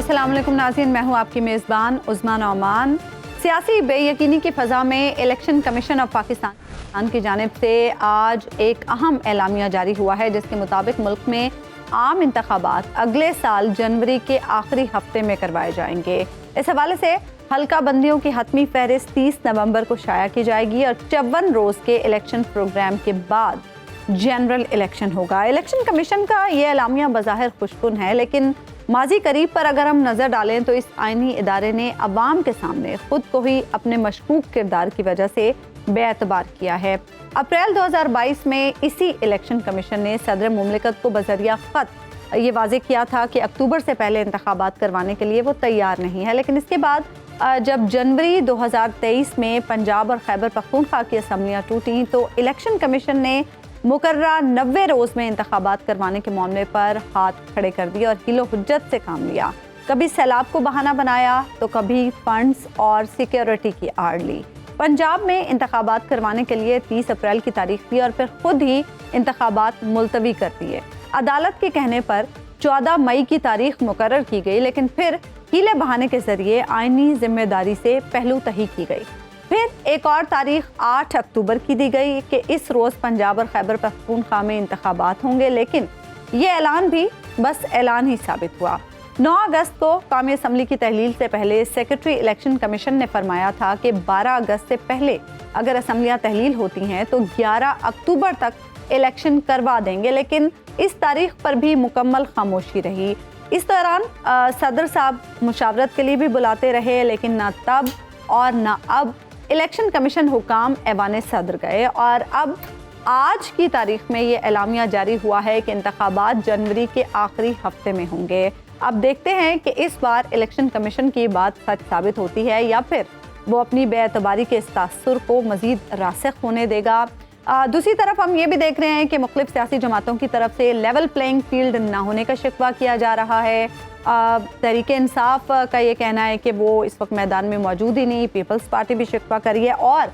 अस्सलाम वालेकुम नाज़रीन, मैं हूँ आपकी मेज़बान उज़्मा नौमान। सियासी बेयकीनी की फ़ज़ा में इलेक्शन कमीशन ऑफ पाकिस्तान की जानिब से आज एक अहम एलामिया जारी हुआ है, जिसके मुताबिक मुल्क में आम इंतखाबात अगले साल जनवरी के आखिरी हफ्ते में करवाए जाएंगे। इस हवाले से हल्का बंदियों की हतमी फहरिस्त 30 नवंबर को शाया की जाएगी और 54 रोज़ के इलेक्शन प्रोग्राम के बाद जनरल इलेक्शन होगा। इलेक्शन कमीशन का ये एलामिया बज़ाहिर खुशकुन है, लेकिन माजी करीब पर अगर हम नज़र डालें तो इस आइनी इदारे ने अवाम के सामने खुद को ही अपने मशकूक किरदार की वजह से बेएतबार किया है। अप्रैल 2022 में इसी इलेक्शन कमीशन ने सदर मुमलिकत को बज़रिया ख़त ये वाज़े किया था कि अक्टूबर से पहले इंतखाबात करवाने के लिए वो तैयार नहीं है। लेकिन इसके बाद जब जनवरी 2023 में पंजाब और खैबर पख्तूनख्वा की असम्बलियाँ टूटी तो इलेक्शन कमीशन ने मुकर्ररा 90 रोज़ में इंतखाबात करवाने के मामले पर हाथ खड़े कर दिए और हिलो हुज्जत से काम लिया। कभी सैलाब को बहाना बनाया तो कभी फंड्स और सिक्योरिटी की आड़ ली। पंजाब में इंतखाबात करवाने के लिए 30 अप्रैल की तारीख दी और फिर खुद ही इंतखाबात मुलतवी कर दिए। अदालत के कहने पर 14 मई की तारीख मुकर्रर की गई, लेकिन फिर हीले बहाने के जरिए आईनी जिम्मेदारी से पहलू तही की गई। फिर एक और तारीख 8 अक्टूबर की दी गई कि इस रोज़ पंजाब और खैबर पख्तूनख्वा में इंतखाबात होंगे, लेकिन ये ऐलान भी बस ऐलान ही साबित हुआ। 9 अगस्त को कौमी असम्बली की तहलील से पहले सेक्रेटरी इलेक्शन कमीशन ने फरमाया था कि 12 अगस्त से पहले अगर असम्बलियाँ तहलील होती हैं तो 11 अक्टूबर तक इलेक्शन करवा देंगे, लेकिन इस तारीख पर भी मुकम्मल खामोशी रही। इस दौरान सदर साहब मुशावरत के लिए भी बुलाते रहे, लेकिन ना तब और ना अब इलेक्शन कमीशन हुकाम ऐवान सदर गए और अब आज की तारीख में ये एलामिया जारी हुआ है कि इंतखाबात जनवरी के आखिरी हफ्ते में होंगे। अब देखते हैं कि इस बार इलेक्शन कमीशन की बात सच साबित होती है या फिर वो अपनी बेअतबारी के इस तासुर को मज़ीद रासिख होने देगा। दूसरी तरफ हम ये भी देख रहे हैं कि मुख्तलिफ सियासी जमातों की तरफ से लेवल प्लेइंग फील्ड ना होने का शिकवा किया जा रहा है। तहरीक इंसाफ का ये कहना है कि वो इस वक्त मैदान में मौजूद ही नहीं। पीपल्स पार्टी भी शिकवा करी है और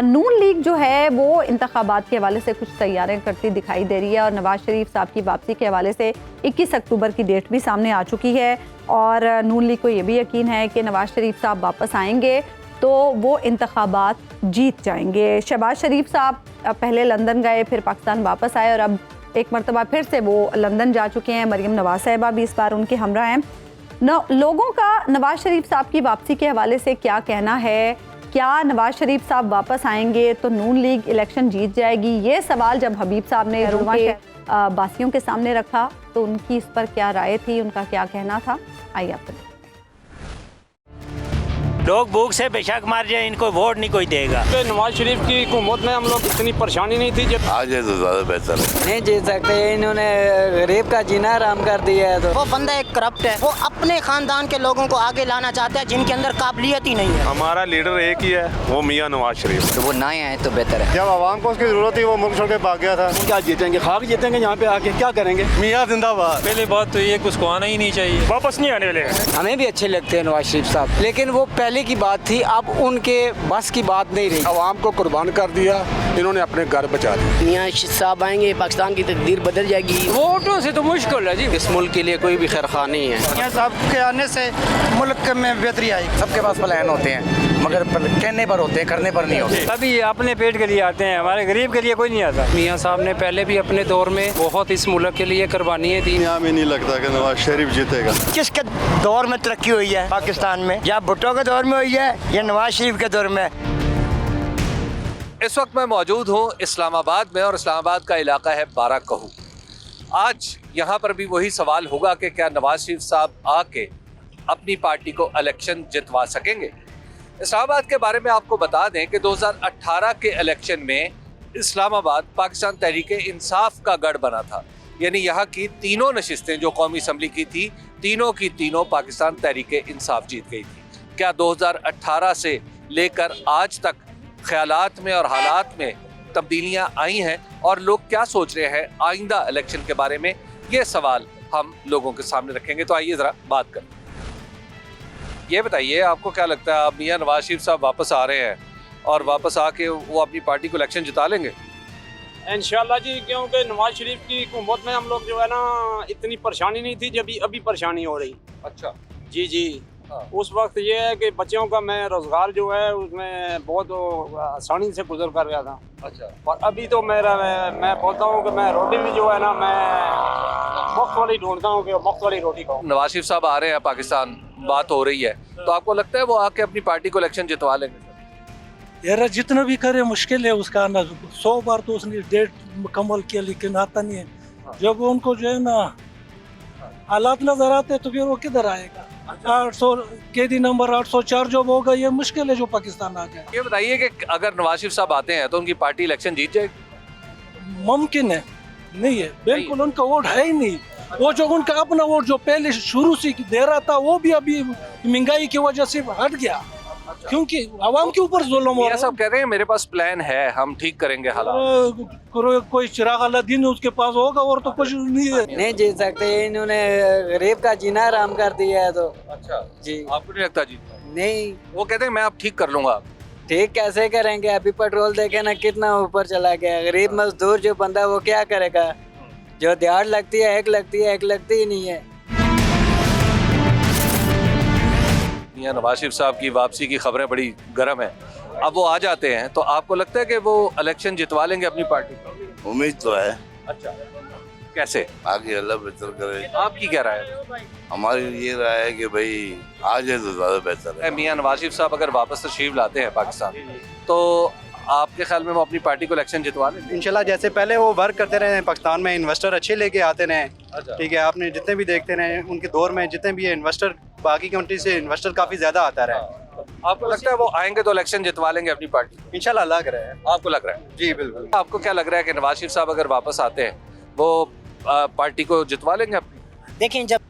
नून लीग जो है वो इंतखाबात के हवाले से कुछ तैयारियां करती दिखाई दे रही है और नवाज शरीफ साहब की वापसी के हवाले से 21 अक्टूबर की डेट भी सामने आ चुकी है और नून लीग को ये भी यकीन है कि नवाज शरीफ साहब वापस आएंगे तो वो इंतखाबात जीत जाएंगे। शहबाज शरीफ साहब पहले लंदन गए, फिर पाकिस्तान वापस आए और अब एक मरतबा फिर से वो लंदन जा चुके हैं। मरियम नवाज साहिबा भी इस बार उनके हमरा हैं। लोगों का नवाज शरीफ साहब की वापसी के हवाले से क्या कहना है? क्या नवाज शरीफ साहब वापस आएंगे तो नून लीग इलेक्शन जीत जाएगी? ये सवाल जब हबीब साहब ने बासियों के सामने रखा तो उनकी इस पर क्या राय थी, उनका क्या कहना था, आइए आपको। लोग भूख से बेशक मार जाए, इनको वोट नहीं कोई देगा। नवाज शरीफ की हुकूमत में हम लोग इतनी परेशानी नहीं थी जब आज है तो ज्यादा बेहतर है। नहीं जीत सकते, इन्होंने गरीब का जीना हराम कर दिया है। तो वो बंदा एक करप्ट है, वो अपने खानदान के लोगों को आगे लाना चाहता है जिनके अंदर काबिलियत ही नहीं है। हमारा लीडर एक ही है, वो मियां नवाज शरीफ। वो ना आए तो बेहतर है। जब आवाम को उसकी जरूरत थी वो मुल्क छोड़ के भाग गया था। क्या जीतेंगे? खाक जीतेंगे। यहाँ पे आके क्या करेंगे? मियां जिंदाबाद। पहले बात तो ये कि उसको आना ही नहीं चाहिए, वापस नहीं आने वाले। हमें भी अच्छे लगते हैं नवाज शरीफ साहब, लेकिन वो पहले की बात थी, अब उनके बस की बात नहीं रही। आवाम को कुर्बान कर दिया, इन्होंने अपने घर बचा दिए। मियां साहब आएंगे, पाकिस्तान की तकदीर बदल जाएगी। वोटों से तो मुश्किल है जी, इस मुल्क के लिए कोई भी खैर खा नहीं है। मियां साहब के आने से मुल्क में बेहतरी आई। सबके पास प्लान होते हैं मगर कहने पर होते हैं, करने पर नहीं होते। अभी अपने पेट के लिए आते हैं, हमारे गरीब के लिए कोई नहीं आता। मियां साहब ने पहले भी अपने दौर में बहुत इस मुल्क के लिए कुर्बानियां दी। यहाँ में नहीं लगता कि नवाज शरीफ जीतेगा। किसके दौर में तरक्की हुई है पाकिस्तान में? या भुट्टो के दौर में हुई है या नवाज शरीफ के दौर में? इस वक्त मैं मौजूद हूँ इस्लामाबाद में और इस्लामाबाद का इलाका है बाराकहू। आज यहाँ पर भी वही सवाल होगा कि क्या नवाज शरीफ साहब आके अपनी पार्टी को इलेक्शन जितवा सकेंगे। इस्लामाबाद के बारे में आपको बता दें कि 2018 के इलेक्शन में इस्लामाबाद पाकिस्तान तहरीक इंसाफ का गढ़ बना था, यानी यहाँ की तीनों नशिस्तें जो कौमी असम्बली की थी, तीनों की तीनों पाकिस्तान तहरीक इंसाफ जीत गई थी। क्या 2018 से लेकर आज तक ख्यालात में और हालात में तब्दीलियां आई हैं और लोग क्या सोच रहे हैं आइंदा इलेक्शन के बारे में, ये सवाल हम लोगों के सामने रखेंगे। तो आइए ज़रा बात करें। ये बताइए, आपको क्या लगता है, आप मियां नवाज शरीफ साहब वापस आ रहे हैं और वापस आके वो अपनी पार्टी को इलेक्शन जिता लेंगे? इंशाल्लाह जी, क्योंकि नवाज शरीफ की हुकूमत में हम लोग जो है ना इतनी परेशानी नहीं थी जब अभी परेशानी हो रही। अच्छा, जी जी। उस वक्त ये है कि बच्चों का मैं रोजगार जो है उसमें बहुत आसानी से गुजर कर गया था। अच्छा। और अभी तो मैं बोलता हूँ कि मैं रोटी भी जो है ना मैं मुफ्त वाली ढूंढता हूँ कि मुफ्त वाली रोटी खाऊं। नवाज शरीफ साहब आ रहे हैं पाकिस्तान, बात हो रही है, तो आपको लगता है वो आके अपनी पार्टी को इलेक्शन जितवा लेंगे? यार जितना भी करे मुश्किल है उसका आना। 100 बार तो उसने डेट मुकम्मल किया लेकिन आता नहीं है। जब उनको जो है ना हालात नजर आते तो फिर वो किधर आएगा। 800 कैदी नंबर 804 जब होगा ये मुश्किल है जो पाकिस्तान आ जाए। ये बताइए कि अगर नवाज शरीफ साहब आते हैं तो उनकी पार्टी इलेक्शन जीत जाएगी? मुमकिन है? नहीं है, बिल्कुल उनका वोट है ही नहीं। वो जो उनका अपना वोट जो पहले शुरू से दे रहा था वो भी अभी महंगाई की वजह से हट गया, क्योंकि आवाम के ऊपर जुल्म हो रहा है। सब कह रहे हैं मेरे पास प्लान है, हम ठीक करेंगे हालात। कोई चिराग अलादीन उसके पास होगा और तो कुछ नहीं है। नहीं जीत सकते, इन्होंने गरीब का जीना आराम कर दिया है। तो अच्छा जी, आपको नहीं लगता जी? नहीं, वो कहते हैं मैं अब ठीक कर लूंगा। ठीक कैसे करेंगे? अभी पेट्रोल देखे ना कितना ऊपर चला गया। गरीब मजदूर जो बंदा वो क्या करेगा? जो दिहाड़ लगती है एक लगती है, एक लगती ही नहीं है। मियां नवाज शरीफ साहब की वापसी की खबरें बड़ी गर्म है। अब वो आ जाते हैं तो आपको लगता है कि वो इलेक्शन जितवा लेंगे अपनी पार्टी को? उम्मीद तो है। अच्छा, कैसे? आगे अल्लाह बेहतर करे। आपकी क्या राय है? हमारी ये राय है कि भाई आ जाए तो ज्यादा बेहतर है। मियां नवाज शरीफ साहब अगर वापस तशरीफ लाते हैं पाकिस्तान तो आपके ख्याल में वो अपनी पार्टी को इलेक्शन जितवा लेंगे? इंशाल्लाह जैसे पहले वो वर्क करते रहे पाकिस्तान में, इन्वेस्टर अच्छे लेके आते रहे। अच्छा। ठीक है, आपने जितने भी देखते रहे उनके दौर में जितने भी इन्वेस्टर बाकी कंट्री से इन्वेस्टर काफी ज्यादा आता रहा। आपको लगता है वो आएंगे तो इलेक्शन जितवा लेंगे अपनी पार्टी? इंशाल्लाह लग रहा है। आपको लग रहा है? जी बिल्कुल। आपको क्या लग रहा है कि नवाज शरीफ साहब अगर वापस आते हैं वो पार्टी को जितवा लेंगे अपनी? देखें, जब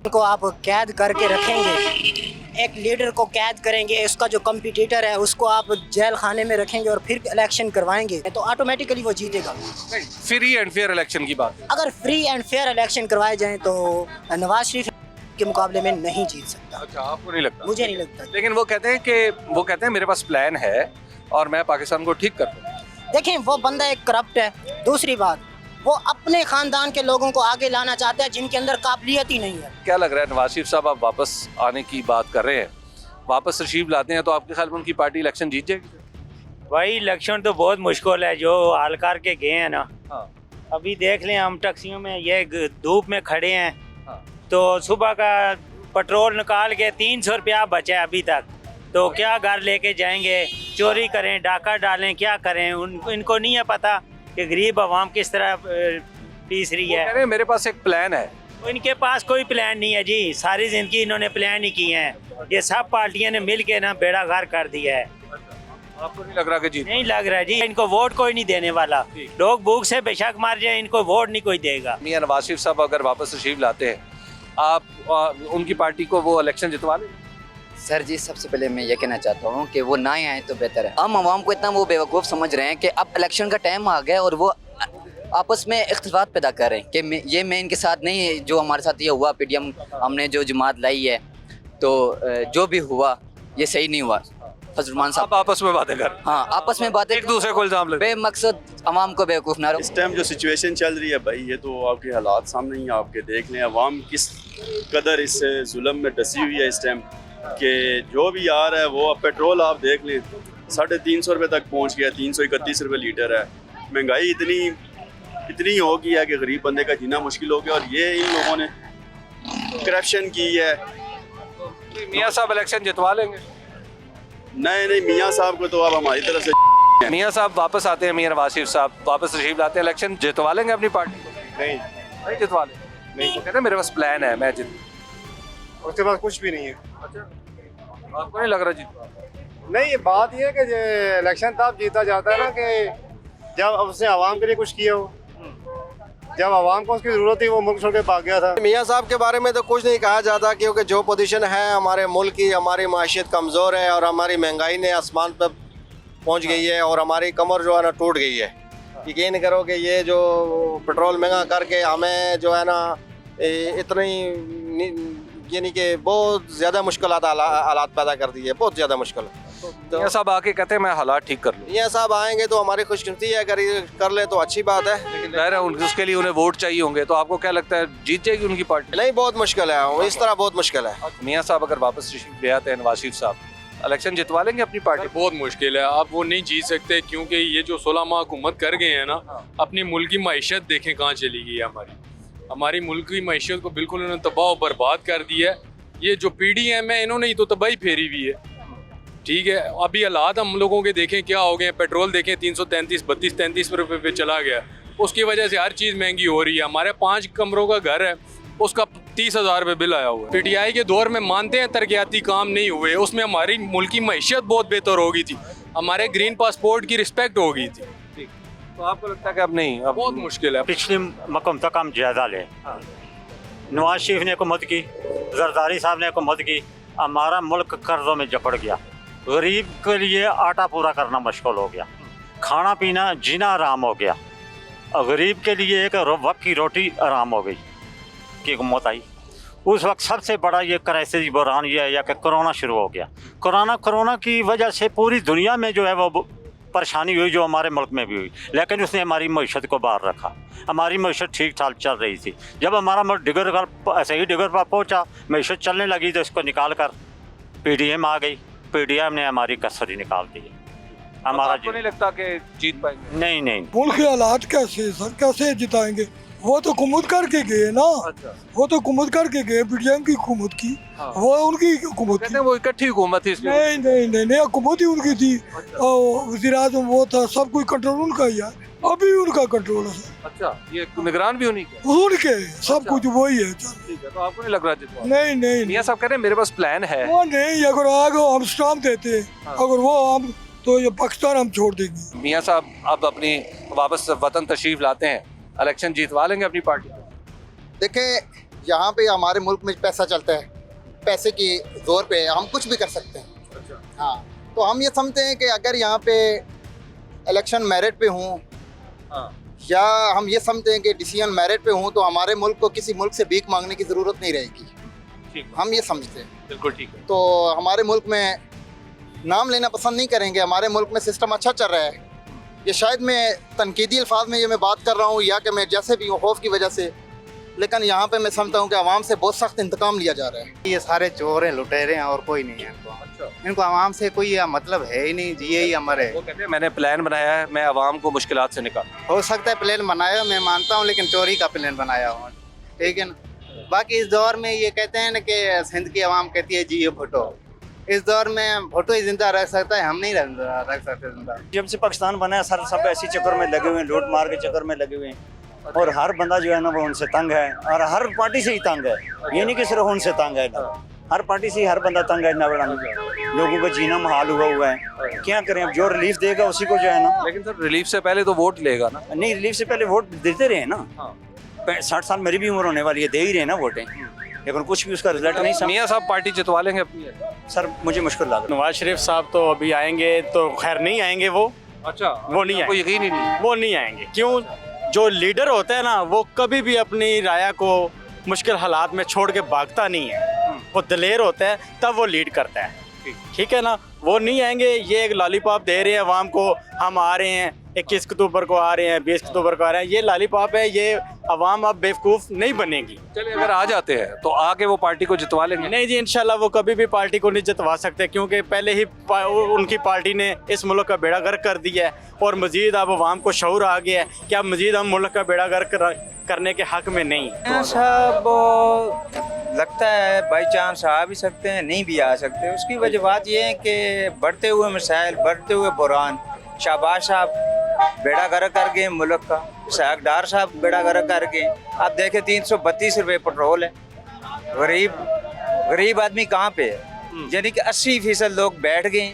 उनको आप कैद करके रखेंगे, एक लीडर को कैद करेंगे, उसका जो कम्पिटिटर है उसको आप जेल खाने में रखेंगे और फिर इलेक्शन करवाएंगे तो ऑटोमेटिकली वो जीतेगा। फ्री एंड फेयर इलेक्शन की बात। अगर फ्री एंड फेयर इलेक्शन करवाए जाएं तो नवाज शरीफ के मुकाबले में नहीं जीत सकता। अच्छा, आपको नहीं लगता? मुझे नहीं लगता। लेकिन वो कहते हैं मेरे पास प्लान है और मैं पाकिस्तान को ठीक कर दूंगा। देखें, वो बंदा एक करप्ट है। दूसरी बात, वो अपने खानदान के लोगों को आगे लाना चाहता है जिनके अंदर काबिलियत ही नहीं है। क्या लग रहा है नवाज शरीफ साहब आप वापस आने की बात कर रहे हैं, वापस तशरीफ लाते हैं तो आपके ख्याल में उनकी पार्टी इलेक्शन जीत जाएगी? भाई इलेक्शन तो बहुत मुश्किल है, जो हाल करके गए हैं ना। हाँ। अभी देख लें, हम टैक्सियों में ये धूप में खड़े हैं। हाँ। तो सुबह का पेट्रोल निकाल के 300 रुपया बचा है अभी तक। तो क्या घर लेके जाएंगे? चोरी करें, डाका डालें, क्या करें? इनको नहीं है पता कि गरीब आवाम किस तरह पीस रही है। कह रहे हैं मेरे पास एक प्लान है। इनके पास कोई प्लान नहीं है जी, सारी जिंदगी इन्होंने प्लान ही किए हैं। ये सब पार्टियों ने मिल के ना बेड़ा गर्क कर दिया है। आपको नहीं लग रहा कि जीत? नहीं लग रहा जी, इनको वोट कोई नहीं देने वाला। लोग भूख से बेशक मार जाए, इनको वोट नहीं कोई देगा। मियां नवाज शरीफ साहब अगर वापस तशरीफ लाते हैं आप उनकी पार्टी को वो इलेक्शन जितवा लेंगे? सर जी, सबसे पहले मैं ये कहना चाहता हूँ कि वो ना ही आए तो बेहतर है। हम आवाम को इतना वो बेवकूफ़ समझ रहे हैं कि अब इलेक्शन का टाइम आ गया और वो आपस में इख्तिलाफ पैदा कर रहे हैं कि मैं इनके साथ नहीं, जो हमारे साथ ये हुआ पीडीएम हमने जो जमात लाई है तो जो भी हुआ ये सही नहीं हुआ। फजलमान साहब आपस में बातें कर, हाँ आपस में बातें एक दूसरे को इल्जाम लगे, बेमकसद आवाम को बेवकूफ़ ना। इस टाइम जो सिचुएशन चल रही है भाई, ये तो आपके हालात सामने ही आपके देख लें। अवाम किस कदर इस जुल्म में डसी हुई है इस टाइम कि जो भी आ रहा है वो, अब पेट्रोल आप देख लें 350 रुपये तक पहुंच गया, 331 रुपये लीटर है। महंगाई इतनी हो गई है कि गरीब बंदे का जीना मुश्किल हो गया। और ये इन लोगों ने करप्शन की है। मियां साहब इलेक्शन जितवा लेंगे? नहीं, मियां साहब को तो अब हमारी तरफ से मियां साहब वापस आते हैं, मियां नवाज शरीफ साहब वापस तशरीफ लाते हैं, इलेक्शन जितवा लेंगे अपनी पार्टी को? नहीं जितवा लेंगे। नहीं, कहते हैं मेरे पास प्लान है, मैं जित। उसके पास कुछ भी नहीं है। अच्छा, आपको नहीं लग रहा जी? नहीं, ये बात ये है कि इलेक्शन तब जीता जाता है ना कि जब उसने आवाम के लिए कुछ किया हो। जब आवाम को उसकी ज़रूरत थी वो मुल्क छोड़ के भाग गया था। मियां साहब के बारे में तो कुछ नहीं कहा जाता, क्योंकि जो पोजीशन है हमारे मुल्क की, हमारी माशियत कमज़ोर है और हमारी महंगाई ने आसमान पर पहुंच गई है और हमारी कमर जो है ना टूट गई है। यकीन करो कि ये जो पेट्रोल महंगा करके हमें जो है ना इतनी यानी कि बहुत ज़्यादा मुश्किल हालात पैदा कर दी है, बहुत ज़्यादा मुश्किल। मियां साहब आके कहते हैं मैं हालात ठीक कर लूँ, मियाँ साहब आएंगे तो हमारी खुशकिस्मती है, अगर ये कर ले तो अच्छी बात है। लेकिन ज़ाहिर है उसके लिए उन्हें वोट चाहिए होंगे, तो आपको क्या लगता है जीत जाएगी उनकी पार्टी? नहीं, बहुत मुश्किल है, इस तरह बहुत मुश्किल है। मियां साहब अगर वापस तशरीफ ले आते हैं, नवाज शरीफ साहब इलेक्शन जितवा लेंगे अपनी पार्टी? बहुत मुश्किल है, आप वो नहीं जीत सकते क्योंकि ये जो 16 माह हुकूमत कर गए हैं ना, अपनी मुल्क की मईशत देखें कहाँ चली गई है। हमारी मुल्क की मईशत को बिल्कुल उन्होंने तबाह और बर्बाद कर दिया है। ये जो PDM है इन्होंने ही तो तबाही फेरी हुई है। ठीक है, अभी हालात हम लोगों के देखें क्या हो गए, पेट्रोल देखें 333 रुपये पे चला गया, उसकी वजह से हर चीज़ महंगी हो रही है। हमारे 5 कमरों का घर है, उसका 30,000 रुपये बिल आया हुआ है। PTI के दौर में मानते हैं तरक्याती काम नहीं हुए, उसमें हमारी मुल्क की मईशत बहुत बेहतर हो गई थी, हमारे ग्रीन पासपोर्ट की रिस्पेक्ट हो गई थी। तो आपको लगता है कि अब नहीं, अब बहुत मुश्किल है। पिछली मकम तक हम जायजा लें, नवाज शरीफ ने हुकूमत की, जरदारी साहब ने हुकूमत की, हमारा मुल्क कर्जों में जकड़ गया। गरीब के लिए आटा पूरा करना मुश्किल हो गया, खाना पीना जीना आराम हो गया, और गरीब के लिए एक वक्त की रोटी आराम हो गई की हुकूमत आई। उस वक्त सबसे बड़ा ये क्राइसिस बहरान ये है या कि कोरोना शुरू हो गया। कोरोना की वजह से पूरी दुनिया में जो है वो परेशानी हुई, जो हमारे मुल्क में भी हुई, लेकिन उसने हमारी मईशत को बाहर रखा। हमारी मईशत ठीक ठाक चल रही थी। जब हमारा मुल्क सही डिगर पर पहुँचा, मईशत चलने लगी, तो इसको निकाल कर PDM आ गई। PDM ने हमारी कसरी निकाल दी। हमारा आपको नहीं लगता कि जीत पाएंगे? नहीं। मुल्क के हालात कैसे सर, कैसे जिताएंगे? वो तो हुकूमत करके गए ना। अच्छा। वो तो हुकूमत करके गए, PDM की हुकूमत की। हाँ। वो उनकी हुकूमत कहते हैं वो इकट्ठी हुकूमत थी इसलिए। नहीं, हुकूमत ही उनकी थी। और वज़ीर आज़म वो था, सब कुछ कंट्रोल उनका ही है, अभी उनका कंट्रोल है। अच्छा, ये निगरान भी उन्हीं के? उनके सब कुछ वही है। ठीक है, तो आपको नहीं लग रहा जितना? नहीं। मियां साहब कह रहे हैं मेरे पास प्लान है। वो नहीं, अगर आगे हम स्टाम्प देते, अगर वो हम तो ये पाकिस्तान हम छोड़ देंगे। मियां साहब अब अपनी वापस वतन तशरीफ लाते हैं, इलेक्शन जीतवा लेंगे अपनी पार्टी? देखिए, यहाँ पे हमारे मुल्क में पैसा चलता है, पैसे की जोर पे हम कुछ भी कर सकते हैं। हाँ, तो हम ये समझते हैं कि अगर यहाँ पे इलेक्शन मेरिट पे हूँ, या हम ये समझते हैं कि डिसीजन मेरिट पे हूँ, तो हमारे मुल्क को किसी मुल्क से भीख मांगने की ज़रूरत नहीं रहेगी। ठीक, हम ये समझते हैं। बिल्कुल ठीक है। तो हमारे मुल्क में नाम लेना पसंद नहीं करेंगे, हमारे मुल्क में सिस्टम अच्छा चल रहा है। ये शायद मैं तनकीदी अल्फाज में ये मैं बात कर रहा हूँ, या कि मैं जैसे भी हूँ खौफ की वजह से, लेकिन यहाँ पे मैं समझता हूँ कि आवाम से बहुत सख्त इंतकाम लिया जा रहा है। ये सारे चोर हैं, लुटेरे हैं, और कोई नहीं है इनको। इनको आवाम से कोई मतलब है ही नहीं, यही हमारे। वो कहते हैं मैंने प्लान बनाया है, मैं आवाम को मुश्किलात से निकाल। हो सकता है प्लान बनाया, मैं मानता हूँ, लेकिन चोरी का प्लान बनाया हूँ। ठीक है ना। बाकी इस दौर में ये कहते हैं ना कि सिंध की आवाम कहती है जी ये भुट्टो, इस दौर में भुट्टो ही जिंदा रह सकता है, हम नहीं रख सकते जिंदा। जब से पाकिस्तान बना है सर, सब ऐसी चक्कर में लगे हुए हैं, लूट मार के चक्कर में लगे हुए हैं, और हर बंदा जो है ना वो उनसे तंग है, और हर पार्टी से ही तंग है। ये नहीं कि सिर्फ उनसे तंग है, हर पार्टी से ही हर बंदा तंग है। ना बड़ा लोगों का जीना महाल हुआ है, क्या करें? अब जो रिलीफ देगा उसी को जो है ना। लेकिन सर रिलीफ से पहले तो वोट लेगा ना? नहीं, रिलीफ से पहले वोट देते रहे ना। 60 साल मेरी भी उम्र होने वाली है, दे ही रहे ना वोटें, लेकिन कुछ भी उसका रिजल्ट नहीं। मियां साहब पार्टी जितवा लेंगे अपनी? सर मुझे मुश्किल लग रहा है। नवाज शरीफ साहब तो अभी आएंगे तो खैर नहीं आएंगे वो। अच्छा, वो नहीं आएंगे, यकीन ही नहीं, वो नहीं आएंगे। क्यों? जो लीडर होता है ना, वो कभी भी अपनी राय को मुश्किल हालात में छोड़ के भागता नहीं है। वो दलेर होता है, तब वो लीड करता है। ठीक है ना। वो नहीं आएंगे। ये एक लॉलीपॉप दे रहे हैं अवाम को, हम आ रहे हैं 21 अक्टूबर को आ रहे हैं, 20 अक्टूबर को आ रहे हैं। ये लॉलीपॉप है, ये अवाम अब बेवकूफ़ नहीं बनेगी। चलिए, अगर आ जाते हैं तो आके वो पार्टी को जितवा लेंगे? नहीं जी, इंशाल्लाह वो कभी भी पार्टी को नहीं जितवा सकते, क्योंकि पहले ही उनकी पार्टी ने इस मुल्क का बेड़ा गर्क कर दिया है, और मजीद अब अवाम को शऊर आ गया है कि अब मजीद हम मुल्क का बेड़ा गर्क करने के हक में नहीं। साहब लगता है बाई चांस आ भी सकते हैं, नहीं भी आ सकते। उसकी वजह बात यह है कि बढ़ते हुए मसाइल, बढ़ते हुए बुरान, शहबाज साहब बेड़ा गर्क कर गए मुल्क का, इसहाक डार साहब बेड़ा गर्क कर गए। आप देखें 332 रुपये पेट्रोल है, गरीब आदमी कहाँ पे है? यानी कि 80% लोग बैठ गए,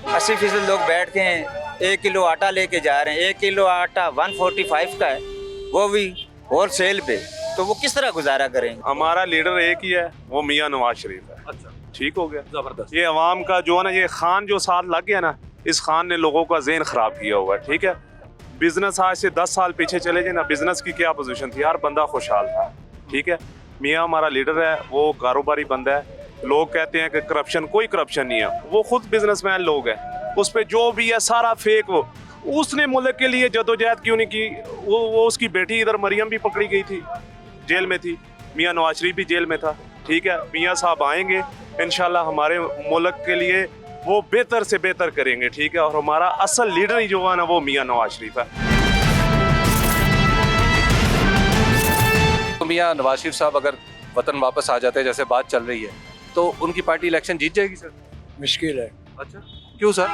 80% लोग बैठ गए हैं। 1 किलो आटा लेके जा रहे हैं, 1 किलो आटा 145 का है, वो भी होल सेल पे, तो वो किस तरह गुजारा करें? हमारा लीडर एक ही है, वो मियां नवाज शरीफ है। अच्छा, ठीक हो गया, जबरदस्त। ये अवाम का जो है ना, ये खान जो साथ लग गया ना, इस खान ने लोगों का ज़हन ख़राब किया हुआ है। ठीक है, बिजनेस आज से 10 साल पीछे चले जाए ना, बिजनेस की क्या पोजीशन थी, हर बंदा खुशहाल था। ठीक है, मियां हमारा लीडर है, वो कारोबारी बंदा है, लोग कहते हैं कि करप्शन, कोई करप्शन नहीं है, वो खुद बिजनेसमैन लोग हैं, उस पर जो भी है सारा फेक। वो उसने मुल्क के लिए जदोजहद क्यों नहीं की? वो उसकी बेटी इधर मरियम भी पकड़ी गई थी, जेल में थी, मियाँ नवाज शरीफ भी जेल में था। ठीक है, मियाँ साहब आएंगे इंशाल्लाह हमारे मुल्क के लिए वो बेहतर से बेहतर करेंगे। ठीक है, और हमारा असल लीडर ही जो है ना वो मियाँ नवाज शरीफ है। तो मियाँ नवाज शरीफ साहब अगर वतन वापस आ जाते हैं जैसे बात चल रही है, तो उनकी पार्टी इलेक्शन जीत जाएगी सर? मुश्किल है। अच्छा, क्यों सर?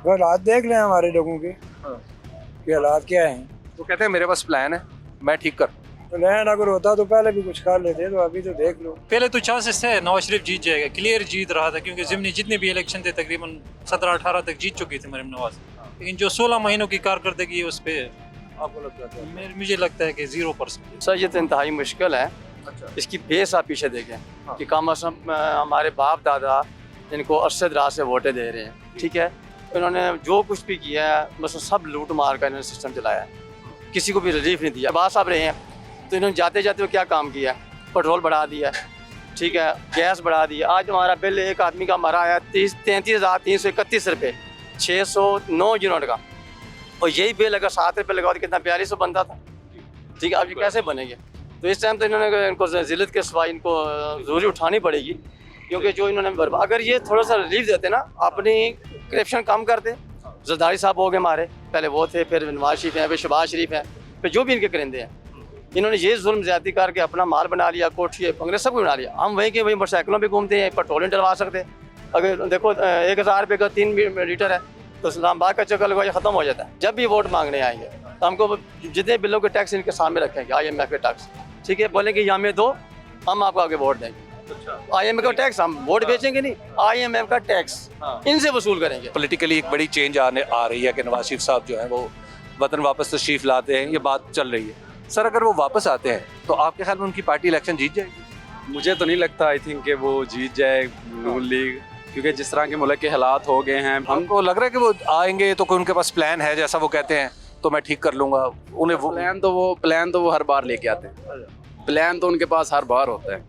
वो हालात देख लें हमारे लोगों के, ये हालात क्या हैं। तो कहते हैं मेरे पास प्लान है, मैं ठीक कर। प्लान अगर होता तो पहले भी कुछ कर लेते, तो अभी तो देख लो। पहले तो चांसेस थे नवाज शरीफ जीत जाएगा, क्लियर जीत रहा था, क्योंकि ज़िमनी जितने भी इलेक्शन थे तकरीबन 17-18 तक जीत चुकी थी मरियम नवाज। लेकिन जो 16 महीनों की कारकर्दगी है उस पर आपको लगता है? मुझे लगता है कि 0%। सर ये तो इंतहाई मुश्किल है। अच्छा। इसकी बेस आप पीछे देखें कि कम अज़ कम हमारे बाप दादा इनको अरसद रात से वोटें दे रहे हैं। ठीक है, इन्होंने जो कुछ भी किया है बस सब लूट मार का इन्होंने सिस्टम चलाया है, किसी को भी रिलीफ नहीं दिया। बात साहब रहे हैं तो इन्होंने जाते जाते क्या काम किया? पेट्रोल बढ़ा दिया, ठीक है, गैस बढ़ा दिया। आज हमारा बिल एक आदमी का हमारा आया 33,331 रुपये, 609 यूनिट का, और यही बिल अगर 7 रुपये लगा तो कितना 4200 बनता था। ठीक है, अब ये कैसे बनेंगे? तो इस टाइम तो इन्होंने इनको जिल्लत के सिवा इनको ज़रूरी उठानी पड़ेगी, क्योंकि जो इन्होंने अगर ये थोड़ा सा रिलीफ देते ना, अपनी करप्शन कम करते। जरदारी साहब हो गए हमारे, पहले वो थे, फिर नवाज शरीफ हैं, फिर शहबाज शरीफ हैं, फिर जो भी इनके करिंदे हैं, इन्होंने ये जुल्म ज्यादती करके अपना माल बना लिया, कोठी बंगले सब कुछ बना लिया। हम वहीं के वहीं मोटरसाइकिलों पर घूमते हैं, पेट्रोल नहीं डलवा सकते। अगर देखो 1000 रुपये का 3 लीटर है तो इस्लामाबाद का चक्कर लगवाइए ख़त्म हो जाता है। जब भी वोट मांगने आएंगे तो हमको जितने बिलों के टैक्स इनके सामने रखेंगे, IMF के टैक्स, ठीक है, बोलेंगे ये हमें दो, हम आपको आगे वोट देंगे। IMF का टैक्स हम वोट बेचेंगे नहीं, IMF का टैक्स इनसे वसूल करेंगे। पॉलिटिकली एक बड़ी चेंज आ रही है कि नवाज शरीफ साहब जो है वो वतन वापस तशरीफ लाते हैं, ये बात चल रही है। सर अगर वो वापस आते हैं तो आपके ख्याल में उनकी पार्टी इलेक्शन जीत जाएगी? मुझे तो नहीं लगता, आई थिंक कि वो जीत जाए नून लीग, क्योंकि जिस तरह के मुल्क के हालात हो गए हैं। हमको लग रहा है कि वो आएंगे तो कोई उनके पास प्लान है, जैसा वो कहते हैं, तो मैं ठीक कर लूँगा उन्हें। वो प्लान तो वो हर बार लेके आते हैं, प्लान तो उनके पास हर बार होता है।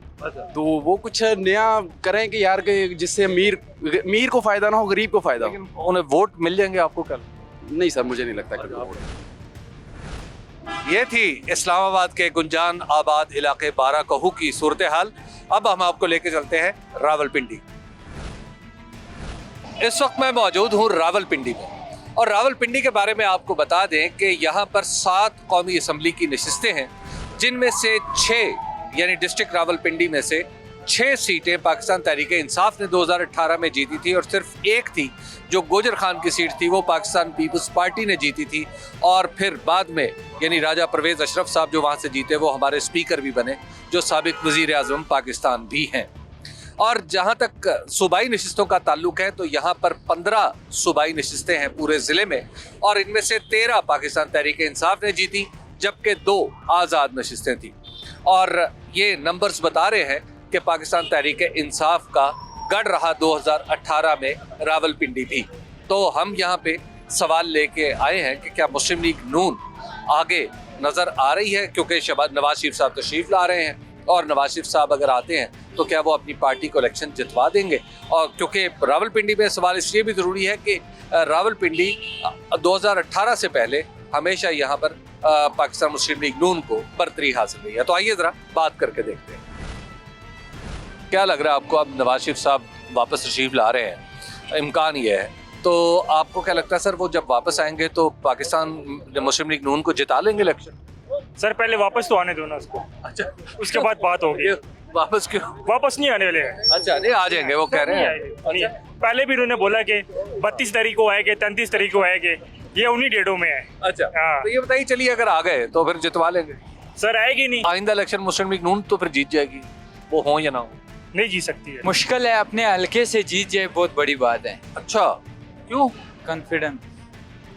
तो वो कुछ नया करें कि यार के जिससे अमीर को फ़ायदा ना हो, गरीब को फ़ायदा हो। उन्हें वोट मिल जाएंगे आपको कल? नहीं सर, मुझे नहीं लगता कि ये थी इस्लामाबाद के गुंजान आबाद इलाके बारा कहू की सूरत हाल। अब हम आपको लेके चलते हैं रावलपिंडी। इस वक्त मैं मौजूद हूँ रावलपिंडी में, और रावलपिंडी के बारे में आपको बता दें कि यहाँ पर 7 कौमी असम्बली की नशिस्तें हैं, जिनमें से 6 यानी डिस्ट्रिक्ट रावलपिंडी में से 6 सीटें पाकिस्तान तहरीक इंसाफ ने 2018 में जीती थी, और सिर्फ एक थी जो गोजर खान की सीट थी, वो पाकिस्तान पीपल्स पार्टी ने जीती थी। और फिर बाद में यानी राजा परवेज़ अशरफ साहब जो वहाँ से जीते, वो हमारे स्पीकर भी बने, जो साबिक वज़ीर आज़म पाकिस्तान भी हैं। और जहाँ तक सूबाई नशिस्तों का ताल्लुक है तो यहाँ पर 15 सूबाई नशिस्तें हैं पूरे ज़िले में, और इनमें से 13 पाकिस्तान तहरीक इंसाफ ने जीती, जबकि 2 आज़ाद नशिस्तें थीं। और ये नंबर्स बता रहे हैं कि पाकिस्तान तहरीक इंसाफ का गढ़ रहा 2018 में रावलपिंडी भी। तो हम यहाँ पे सवाल लेके आए हैं कि क्या मुस्लिम लीग नून आगे नज़र आ रही है, क्योंकि नवाज शरीफ साहब तशरीफ़ ला रहे हैं, और नवाज शरीफ साहब अगर आते हैं तो क्या वो अपनी पार्टी को इलेक्शन जितवा देंगे। और क्योंकि रावलपिंडी में सवाल इसलिए भी ज़रूरी है कि रावलपिंडी 2018 से पहले हमेशा यहाँ पर पाकिस्तान मुस्लिम लीग नून को बरतरी हासिल हुई है। तो आइए ज़रा बात करके देखते हैं। क्या लग रहा है आपको, अब नवाज शरीफ साहब वापस तशरीफ़ ला रहे हैं, इम्कान ये है, तो आपको क्या लगता है सर वो जब वापस आएंगे तो पाकिस्तान मुस्लिम लीग नून को जिता लेंगे इलेक्शन? सर पहले वापस तो आने दो ना उसको। अच्छा, उसके बाद बात होगी। वापस क्यों? वापस नहीं आने वाले हैं। अच्छा, नहीं आ जाएंगे, वो कह रहे हैं। पहले भी उन्होंने बोला कि 32 तारीख को आएंगे, 33 तारीख को आएंगे, ये उन्हीं डेटों में है। अच्छा, तो ये बताइए, चलिए अगर आ गए तो फिर जितवा लेंगे? सर आएगी नहीं। आइंदा इलेक्शन मुस्लिम लीग नून तो फिर जीत जाएगी, वो हो या ना हो? नहीं जीत सकती है। मुश्किल है, अपने हल्के से जीत जाए बहुत बड़ी बात है। अच्छा, क्यों? कॉन्फिडेंस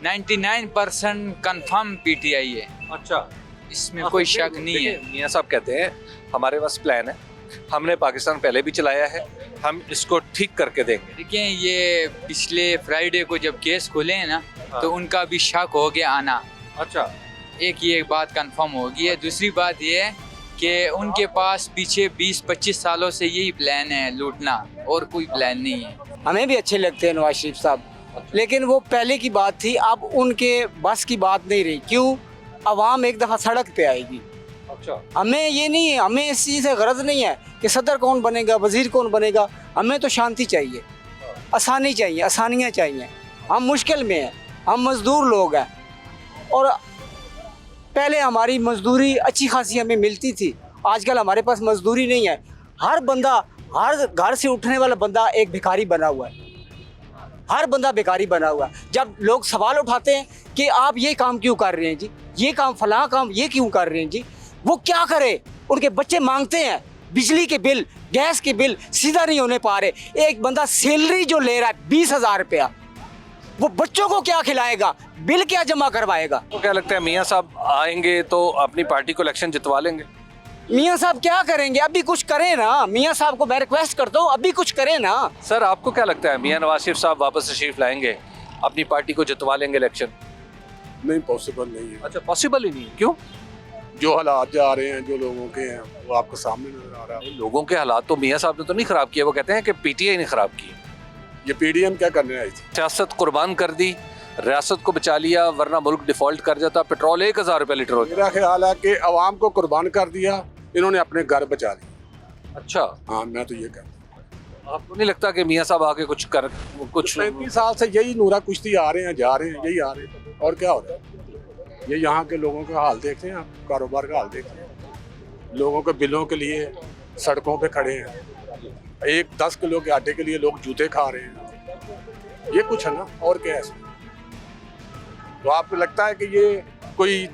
99% कंफर्म PTI है। अच्छा, इसमें कोई शक नहीं है। मियां साहब कहते हैं हमारे पास प्लान है, हमने पाकिस्तान पहले भी चलाया है, हम इसको ठीक करके देंगे। देखिए, ये पिछले फ्राइडे को जब केस खुले हैं ना, तो उनका भी शक हो गया आना। अच्छा, एक ये बात कंफर्म हो गई है। दूसरी बात ये है कि उनके पास पीछे 20-25 सालों से यही प्लान है, लूटना, और कोई प्लान नहीं है। हमें भी अच्छे लगते हैं नवाज शरीफ साहब, लेकिन वो पहले की बात थी, अब उनके बस की बात नहीं रही। क्यों? अवाम एक दफ़ा सड़क पे आएगी। अच्छा, हमें ये नहीं है, हमें इस चीज़ से गरज नहीं है कि सदर कौन बनेगा, वजीर कौन बनेगा। हमें तो शांति चाहिए, आसानी चाहिए, आसानियाँ चाहिए। हम मुश्किल में हैं, हम मज़दूर लोग हैं, और पहले हमारी मजदूरी अच्छी खासी हमें मिलती थी। आजकल हमारे पास मजदूरी नहीं है। हर बंदा, हर घर से उठने वाला बंदा एक भिखारी बना हुआ है। हर बंदा भिखारी बना हुआ है। जब लोग सवाल उठाते हैं कि आप ये काम क्यों कर रहे हैं जी, ये काम फलां काम ये क्यों कर रहे हैं जी, वो क्या करे? उनके बच्चे मांगते हैं बिजली के बिल, गैस के बिल सीधा नहीं होने पा रहे। एक बंदा सैलरी जो ले रहा है 20,000 रुपया, वो बच्चों को क्या खिलाएगा, बिल क्या जमा करवाएगा? तो क्या लगता है मियाँ साहब आएंगे तो अपनी पार्टी को इलेक्शन जितवा लेंगे? मियाँ साहब क्या करेंगे? अभी कुछ करें ना। मियाँ साहब को मैं रिक्वेस्ट करता हूँ, अभी कुछ करें ना। सर, आपको क्या लगता है मियाँ नवाज शरीफ साहब वापस तशरीफ लाएंगे, अपनी पार्टी को जितवा लेंगे इलेक्शन? नहीं, पॉसिबल नहीं है। अच्छा, पॉसिबल ही नहीं है। क्यों? जो हालात जा रहे हैं, जो लोगों के हैं, वो आपके सामने नजर आ रहा है। लोगों के हालात तो मियाँ साहब ने तो नहीं खराब किए, वो कहते हैं कि पीटीआई ने खराब किए। ये पीडीएम क्या करने आई थी? सियासत कुर्बान कर दी, रियासत को बचा लिया, वरना मुल्क डिफॉल्ट कर जाता। पेट्रोल 1000 रुपये लीटर होता। मेरा ख्याल है कि अवाम को कुर्बान कर दिया, इन्होंने अपने घर बचा लिए। अच्छा, हाँ, मैं तो ये कहता हूँ। आपको नहीं लगता कि मियाँ साहब आके कुछ 35 साल से यही नूरा कुश्ती आ रहे हैं, जा रहे हैं, यही आ रहे हैं, और क्या हो रहा है? ये यहाँ के लोगों का हाल देखते हैं आप, कारोबार का हाल देखते हैं। लोगों के बिलों के लिए सड़कों पे खड़े हैं, 10 किलो के आटे के लिए लोग जूते खा रहे हैं। ये कुछ है ना, और क्या है इसमें? तो आपको लगता है कि ये कोई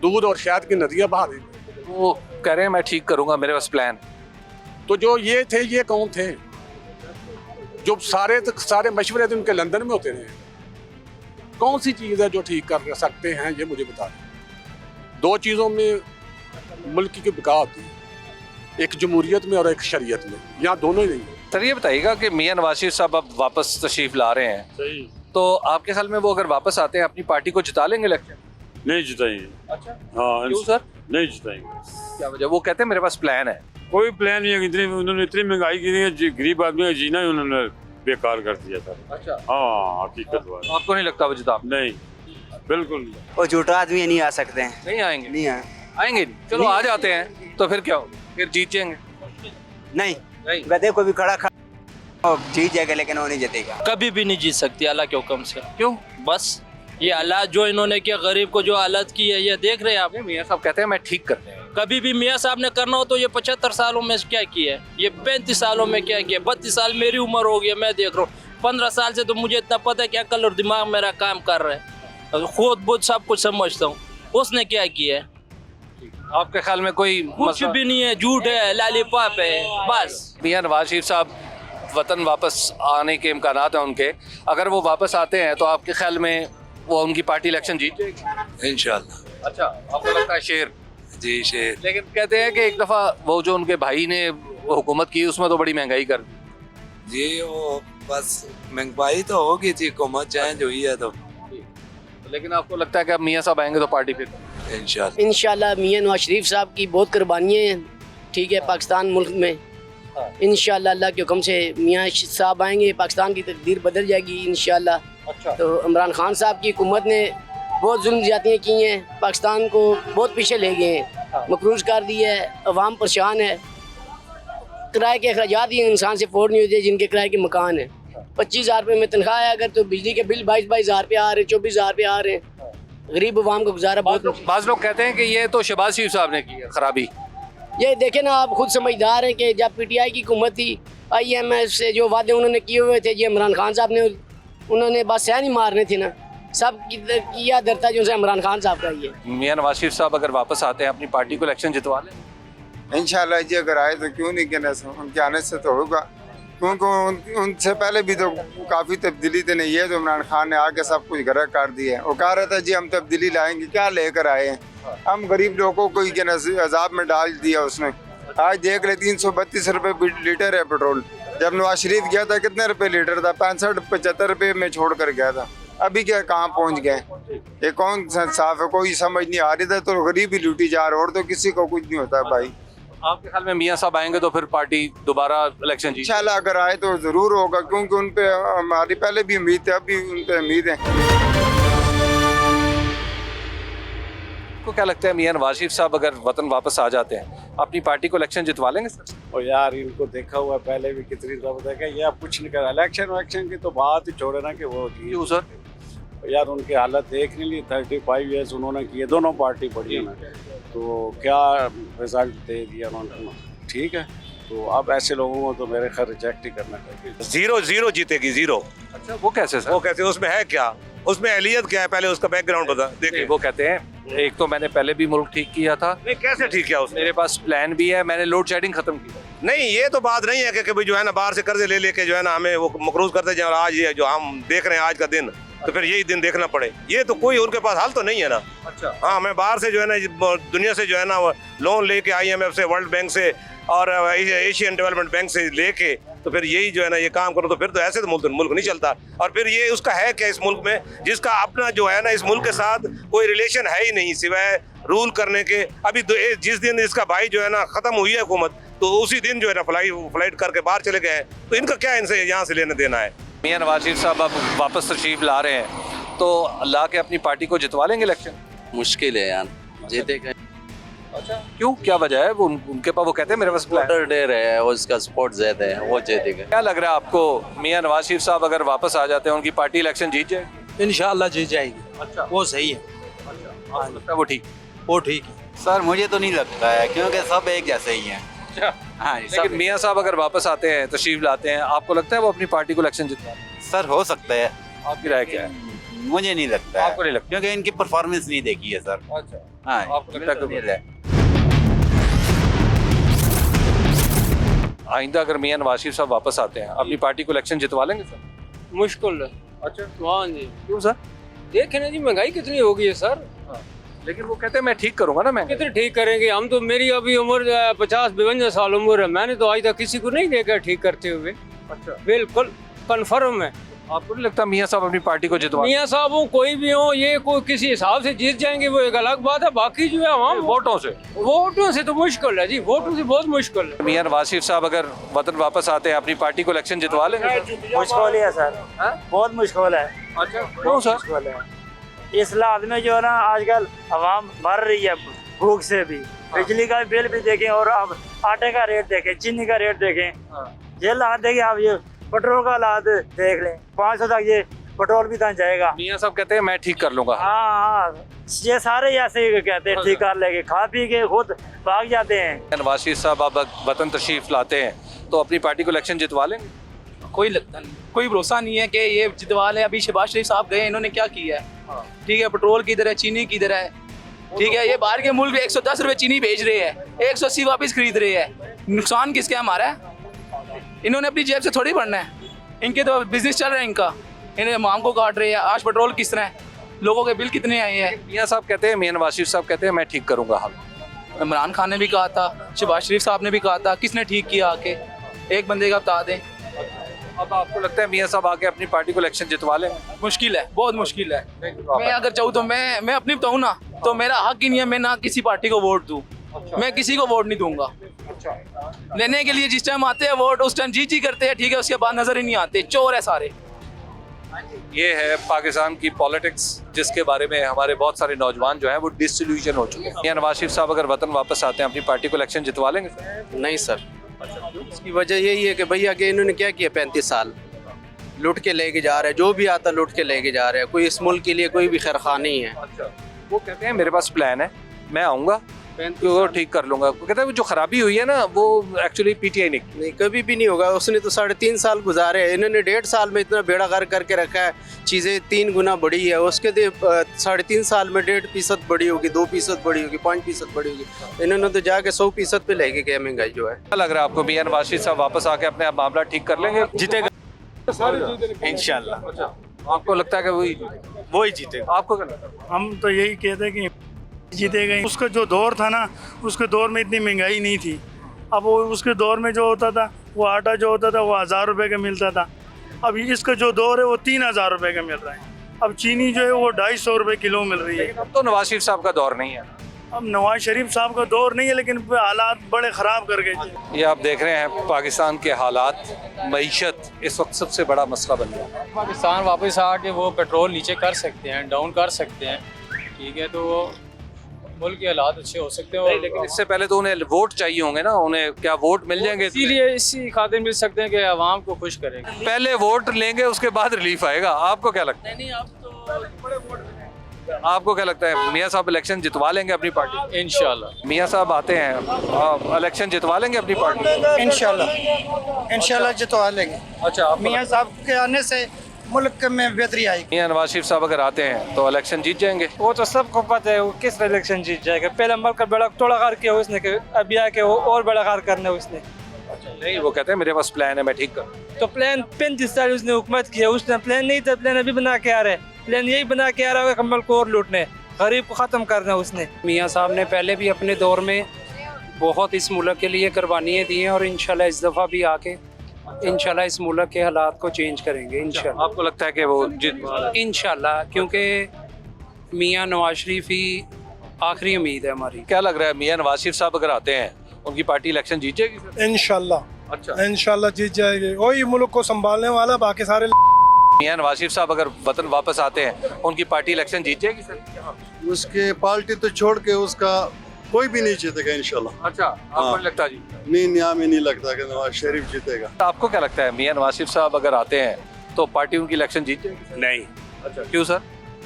दूध और शहद की नदियाँ बहा देंगे? वो कह रहे हैं मैं ठीक करूंगा, मेरे पास प्लान। तो जो ये थे, ये कौन थे? जो सारे मशवरे थे उनके लंदन में होते रहे। कौन सी चीज़ है जो ठीक कर सकते हैं, ये मुझे बता दें। 2 चीज़ों में मुल्क की बिका होती है, एक जमहूरियत में और एक शरीयत में। यहाँ दोनों ही नहीं है। सर, ये बताइएगा कि मियाँ नवाज शरीफ साहब अब वापस तशरीफ ला रहे हैं, सही, तो आपके ख्याल में वो अगर वापस आते हैं अपनी पार्टी को जिता लेंगे इलेक्शन? नहीं जिताएंगे। अच्छा, हाँ। क्यों सर? नहीं जिताएंगे। क्या वजह? वो कहते हैं मेरे पास प्लान है। कोई प्लान नहीं है। उन्होंने इतनी महंगाई की है, गरीब आदमी का जीना ही उन्होंने बेकार कर दिया था। अच्छा, हाँ, हकीकत हुआ। आपको नहीं लगता वो जिता? नहीं, बिल्कुल नहीं। वो झूठा आदमी नहीं आ सकते हैं। नहीं आएंगे? नहीं आएंगे नहीं। चलो आ जाते हैं तो फिर क्या हो, फिर जीत जाएंगे? नहीं, गधे को भी खड़ा जीत जाएगा, लेकिन वो नहीं जीतेगा। कभी भी नहीं जीत सकती अल्लाह के हुक्म से। क्यों? बस ये हालात जो इन्होंने किया, गरीब को जो हालत की है, ये देख रहे हैं आप। मियाँ साहब कहते हैं मैं ठीक कर रहे हैं। कभी भी मियाँ साहब ने करना हो तो ये 75 सालों में क्या किया है, ये 35 सालों में क्या किया। 32 साल मेरी उम्र हो गई है, मैं देख रहा हूँ। 15 साल से तो मुझे इतना पता है कि अकल और दिमाग मेरा काम कर रहा है, खुद बुद सब कुछ समझता हूँ। उसने क्या किया है? आपके ख्याल में कोई कुछ भी नहीं है, झूठ है, लॉलीपॉप है बस। मियाँ नवाज शरीफ साहब वतन वापस आने के इम्कानात हैं उनके, अगर वो वापस आते हैं तो आपके ख्याल में वो उनकी पार्टी इलेक्शन जीत जाएगी? इंशाल्लाह। अच्छा, आपको लगता है शेर? जी शेर। लेकिन कहते हैं कि एक दफ़ा वो जो उनके भाई ने हुकूमत की, उसमें तो बड़ी महंगाई कर दी। जी, वो बस महंगाई तो होगी थी, हुकूमत चेंज हुई है तो। लेकिन आपको लगता है कि अब मियाँ साहब आएंगे तो पार्टी फिर? इंशाल्लाह मियाँ नवाज शरीफ साहब की बहुत कुर्बानियाँ हैं, ठीक है, पाकिस्तान मुल्क में। इंशाल्लाह अल्लाह के हुक्म से मियाँ साहब आएंगे, पाकिस्तान की तकदीर बदल जाएगी इंशाल्लाह। अच्छा। तो इमरान खान साहब की हुकूमत ने बहुत जुल्म ज्यादतियाँ की हैं, पाकिस्तान को बहुत पीछे ले गए हैं, मकरूज कर दिया है, अवाम परेशान है। किराए के अखराजात ही इंसान से अफोर्ड नहीं होते, जिनके किराए के मकान है। 25,000 रुपये में तनख्वाह है, अगर तो बिजली के बिल 22,000 रुपये आ रहे हैं, 24,000 रुपये आ रहे हैं। गरीब अवाम को गुजारा बहुत। बाज़ लोग कहते हैं कि ये तो शहबाज शरीफ साहब ने की है खराबी। ये देखे ना, आप खुद समझदार हैं कि जब पीटीआई की हुकूमत थी, IMF से जो वादे उन्होंने किए हुए थे, ये इमरान खान साहब ने, उन्होंने बस सहन ही मारने थे ना, सब किया डरता जो इमरान खान साहब का ही है। मियाँ नवाज शरीफ साहब अगर वापस आते हैं अपनी पार्टी को इलेक्शन जितवा लें? इंशाल्लाह जी, अगर आए तो क्यों नहीं कहना, उनके आने से तो होगा, क्योंकि उनसे पहले भी तो काफ़ी तब्दीली तो नहीं है। तो इमरान खान ने आके सब कुछ गरक कर दिया है। वो कह रहा था जी हम तब्दीली लाएंगे, क्या लेकर आए हैं? हम गरीब लोगों को ही अजाब में डाल दिया उसने। आज देख ले 332 रुपये लीटर है पेट्रोल। जब नवाज शरीफ गया था कितने रुपए लीटर था? 65-75 रुपये में छोड़ कर गया था। अभी क्या कहाँ पहुँच गए? ये कौन साफ है? कोई समझ नहीं आ रही था। तो गरीब ही लूटी जा रहा, और तो किसी को कुछ नहीं होता भाई। आपके ख्याल में मियाँ साहब आएंगे तो फिर पार्टी दोबारा इलेक्शन जीत? इंशाल्लाह अगर आए तो ज़रूर होगा, क्योंकि उन पे हमारी पहले भी उम्मीद है, अब भी उन पे उम्मीद है। आपको क्या लगता है मियाँ नवाज शरीफ साहब अगर वतन वापस आ जाते हैं अपनी पार्टी को इलेक्शन जितवा लेंगे सर? और यार इनको देखा हुआ है पहले भी कितनी दफा देखा, ये अब कुछ नहीं कर इलेक्शन वैक्शन की तो बात ही छोड़े ना कि वो क्यों सर? यार उनकी हालत देख नहीं ली, 35 ईयर्स उन्होंने किए, दोनों पार्टी बढ़िया में, तो क्या रिजल्ट दे दिया उन्होंने, ठीक है। तो अब ऐसे लोगों को तो मेरे ख्याल रिजेक्ट ही करना चाहिए। 0-0 जीतेगी 0। अच्छा वो कैसे सर? वो कैसे, उसमें है क्या, उसमें अहलियत क्या है, पहले उसका बैकग्राउंड बता। देखिए वो कहते हैं एक तो मैंने पहले भी मुल्क ठीक किया था। नहीं कैसे ठीक किया उसने? मेरे पास प्लान भी है, मैंने लोड शेडिंग खत्म की। नहीं ये तो बात नहीं है कि भाई जो है ना बाहर से कर्जे ले लेके जो है ना हमें वो मकरूज करते जाए, और आज ये जो हम देख रहे हैं आज का दिन, तो फिर यही दिन देखना पड़े, ये तो कोई उनके पास हल तो नहीं है ना। अच्छा हाँ, मैं बाहर से जो है ना दुनिया से जो है ना लोन लेके IMF से, वर्ल्ड बैंक से और एशियन डेवलपमेंट बैंक से लेके, तो फिर यही जो है ना ये काम करो, तो फिर तो ऐसे तो मुल्क नहीं चलता। और फिर ये उसका है क्या इस मुल्क में, जिसका अपना जो है ना इस मुल्क के साथ कोई रिलेशन है ही नहीं सिवाय रूल करने के। अभी जिस दिन इसका भाई जो है ना ख़त्म हुई है हुकूमत, तो उसी दिन जो है ना फ्लाइट करके बाहर चले गए हैं, तो इनका क्या इनसे यहाँ से लेना देना है। मियाँ नवाज शरीफ साहब अब वापस तशरीफ ला रहे हैं, तो ला के अपनी पार्टी को जितवा लेंगे इलेक्शन? मुश्किल है यार, जीतेगा। अच्छा क्यों, क्या वजह है? वो उनके पास, वो कहते हैं मेरे पास वोटर डेयर है, उसका सपोर्ट ज्यादा है, वो जीतेगा। क्या लग रहा है आपको मियाँ नवाज शरीफ साहब अगर वापस आ जाते हैं उनकी पार्टी इलेक्शन जीत जाएगी? इंशाल्लाह जीत जाएगी। अच्छा वो सही है। अच्छा आपको लगता है वो ठीक? वो ठीक है सर, मुझे तो नहीं लगता है, क्योंकि सब एक जैसे ही हैं। अच्छा हाँ, लेकिन मियाँ साहब अगर वापस आते हैं, तशरीफ लाते हैं, आपको लगता है वो अपनी पार्टी को इलेक्शन जितवा? सर हो सकता है। आपकी राय क्या है? मुझे नहीं लगता है। आपको नहीं लगता? क्योंकि इनकी परफॉर्मेंस नहीं देखी है सर। अच्छा हाँ, आपको लगता है आइंदा अगर मियाँ नवाज शरीफ साहब वापस आते हैं अपनी पार्टी को इलेक्शन जितवा लेंगे सर? मुश्किल है। अच्छा हाँ जी। क्यों सर? देखें ना जी, महंगाई कितनी हो गई है सर। लेकिन वो कहते हैं मैं ठीक करूंगा ना। मैं कितने ठीक करेंगे, हम तो, मेरी अभी उम्र 50-52 साल उम्र है, मैंने तो आज तक किसी को नहीं देखा ठीक करते हुए। अच्छा बिल्कुल कन्फर्म है। आपको नहीं लगता मियाँ साहब अपनी पार्टी को जितवा? मियाँ साहब हो कोई भी हो, ये कोई किसी हिसाब से जीत जाएंगे वो एक अलग बात है, बाकी जो है हम वोटों से तो मुश्किल है जी, वोटों से बहुत मुश्किल है। मियाँ नवाज शरीफ साहब अगर वतन वापस आते हैं अपनी पार्टी को इलेक्शन जितवा लेंगे? मुश्किल है सर, बहुत मुश्किल है। अच्छा क्यों सर? मुश्किल है इस हालात में जो है ना, आजकल आवाम मर रही है भूख से भी, बिजली का बिल भी देखें और अब आटे का रेट देखें, चीनी का रेट देखें, ये हालात देखें आप, ये पेट्रोल का हालात देख लें, 500 तक ये पेट्रोल भी तक जाएगा। मियाँ साहब कहते हैं मैं ठीक कर लूंगा। हाँ, ये सारे ऐसे ही कहते हैं, ठीक कर लेंगे, खा पी के खुद भाग जाते हैं। नवाज शरीफ साहब अब वतन तशरीफ लाते हैं तो अपनी पार्टी को इलेक्शन जितवा लेंगे? कोई लगता नहीं, कोई भरोसा नहीं है कि ये जितवा ले। अभी शहबाज शरीफ साहब गए, इन्होंने क्या किया है? ठीक है, पेट्रोल की तरह, चीनी की तरह है, ठीक है, ये बाहर के मुल्क 110 रुपए चीनी भेज रहे हैं, 180 वापस खरीद रहे हैं। नुकसान किसका है? हमारा है। इन्होंने अपनी जेब से थोड़ी भरना है, इनके तो बिजनेस चल रहा है इनका, इन्हें मांग को काट रहे हैं। आज पेट्रोल किस तरह है, लोगों के बिल कितने आए हैं? मियाँ साहब कहते हैं, मियाँ नवाज शरीफ साहब कहते हैं मैं ठीक करूंगा। हम इमरान खान ने भी कहा था, शहबाज शरीफ साहब ने भी कहा था, किसने ठीक किया? आके एक बंदे का बता दें। अब आपको लगता है मियाँ साहब आके अपनी पार्टी को इलेक्शन जितवा लेंगे? मुश्किल है, बहुत मुश्किल है। मैं अगर चाहूँ तो मैं अपनी बताऊँ ना, तो मेरा हक ही नहीं है मैं ना किसी पार्टी को वोट दूँ। मैं किसी को वोट नहीं दूंगा। लेने के लिए जिस टाइम आते हैं वोट, उस टाइम जी करते हैं, ठीक है, उसके बाद नजर ही नहीं आते, चोर है सारे। ये है पाकिस्तान की पॉलिटिक्स, जिसके बारे में हमारे बहुत सारे नौजवान जो हैं वो डिसल्यूशन हो चुके हैं। मियाँ नवाज शरीफ साहब अगर वतन वापस आते हैं अपनी पार्टी को इलेक्शन जितवा लेंगे? नहीं सर, इसकी वजह यही है कि भैया कि इन्होंने क्या किया, 35 साल लूट के लेके जा रहे हैं, जो भी आता लूट के लेके जा रहे हैं, कोई इस मुल्क के लिए कोई भी खैरखा नहीं है। वो कहते हैं मेरे पास प्लान है, मैं आऊँगा वो ठीक कर लूंगा। वो कहता है जो खराबी हुई है ना वो एक्चुअली PTI नहीं कभी भी नहीं होगा। उसने तो 3.5 साल गुजारे हैं, इन्होंने 1.5 साल में इतना बेड़ा गर्क करके रखा है, चीज़ें 3 गुना बढ़ी है, उसके 3.5 साल में 1.5% बढ़ी होगी, 2% बढ़ी होगी, 5% बढ़ी होगी। इन्होंने तो जाके 100% पे लेके गया महंगाई जो है। क्या लग रहा है आपको मियाँ नवाज शरीफ साहब वापस आके अपने मामला ठीक कर लेंगे? जीतेगा इंशाल्लाह। आपको लगता है कि वही जीतेगा? आपको क्या लगता है? हम तो यही कहते हैं कि जीतेगा। उसका जो दौर था ना, उसके दौर में इतनी महंगाई नहीं थी। अब वो उसके दौर में जो होता था, वो आटा जो होता था वो 1000 रुपये का मिलता था। अब इसका जो दौर है वो 3000 रुपये का मिल रहा है। अब चीनी जो है वो 250 रुपये किलो मिल रही है। अब तो नवाज शरीफ साहब का दौर नहीं है। अब नवाज शरीफ साहब का दौर नहीं है, लेकिन हालात बड़े ख़राब कर गए। ये आप देख रहे हैं पाकिस्तान के हालात, मईशत इस वक्त सबसे बड़ा मसला बन गया। पाकिस्तान वापस आके वो पेट्रोल नीचे कर सकते हैं, डाउन कर सकते हैं, ठीक है, तो मुल्क के हालात अच्छे हो सकते हैं। और लेकिन इससे पहले तो उन्हें वोट चाहिए होंगे ना, उन्हें क्या वोट मिल जाएंगे? इसीलिए इसी खातिर मिल सकते हैं कि आवाम को खुश करेंगे। पहले वोट लेंगे उसके बाद रिलीफ आएगा, आपको क्या लगता है? नहीं, अब तो आपको क्या लगता है मियाँ साहब इलेक्शन जितवा लेंगे अपनी पार्टी? इंशाल्लाह मियाँ साहब आते हैं, इलेक्शन जितवा लेंगे अपनी पार्टी? इंशाल्लाह जितवा लेंगे। अच्छा, मियाँ साहब के आने से मुल्क में बेहतरी आएगी। मियाँ नवाज शरीफ साहब अगर आते हैं तो इलेक्शन जीत जाएंगे? वो तो सबको पता है वो किस इलेक्शन जीत जाएगा। पहले मल का बड़ा थोड़ा कार किया उसने, अभी आके वो और बड़ा कार करना उसने। नहीं, वो कहते हैं मेरे पास प्लान है, मैं ठीक करूँ। तो प्लान 35 साल उसने हुकूमत किया, उसने प्लान नहीं था, प्लान अभी बना के आ रहा है। प्लान यही बना के आ रहा है कम्बल को और लूटने, गरीब को ख़त्म करना उसने। मियाँ साहब ने पहले भी अपने दौर में बहुत इस मुल्क के लिए कुर्बानियाँ दी हैं और इंशाल्लाह इस दफ़ा भी आके इंशाल्लाह इस मुल्क के हालात को चेंज करेंगे इंशाल्लाह। आपको लगता है कि वो जित इंशाल्लाह, क्योंकि मियाँ नवाज शरीफ ही आखिरी उम्मीद है हमारी। क्या लग रहा है मियाँ नवाज शरीफ साहब अगर आते हैं उनकी पार्टी इलेक्शन जीत जाएगी? इंशाल्लाह। अच्छा, इंशाल्लाह जीत जाएगी, वही मुल्क को संभालने वाला, बाकी सारे। मियाँ नवाज शरीफ साहब अगर वतन वापस आते हैं उनकी पार्टी इलेक्शन जीत जाएगी सर? उसके पार्टी तो छोड़ के उसका कोई भी नहीं जीतेगा इंशाल्लाह। अच्छा, आपको नहीं लगता जी? नहीं, यहाँ में नहीं लगता कि नवाज शरीफ जीतेगा। आपको क्या लगता है मियाँ नवाज शरीफ साहब अगर आते हैं तो पार्टी उनकी इलेक्शन जीत जाएगी? नहीं। अच्छा, क्यों सर?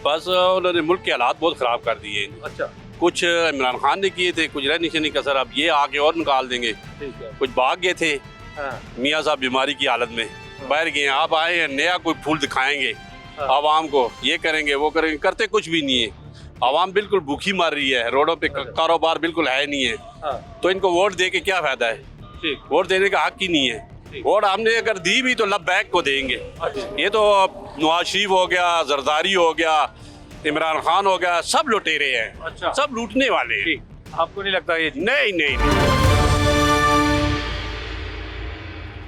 बस उन्होंने मुल्क के हालात बहुत ख़राब कर दिए। अच्छा, कुछ इमरान खान ने किए थे, कुछ रहने नहीं कसर, अब ये आके और निकाल देंगे। कुछ भाग गए थे, मियाँ साहब बीमारी की हालत में बाहर गए, आप आए हैं नया कोई फूल दिखाएंगे आवाम को, ये करेंगे वो करेंगे, करते कुछ भी नहीं है। आवाम बिल्कुल भूखी मार रही है, रोडों पे कारोबार बिल्कुल है नहीं है, तो इनको वोट दे के क्या फायदा है? वोट देने का हक ही नहीं है। वोट हमने अगर दी भी तो लब बैक को देंगे। ये तो नवाज शरीफ हो गया, जरदारी हो गया, इमरान खान हो गया, सब लुटेरे हैं। अच्छा, सब लूटने वाले हैं। आपको नहीं लगता ये? नहीं।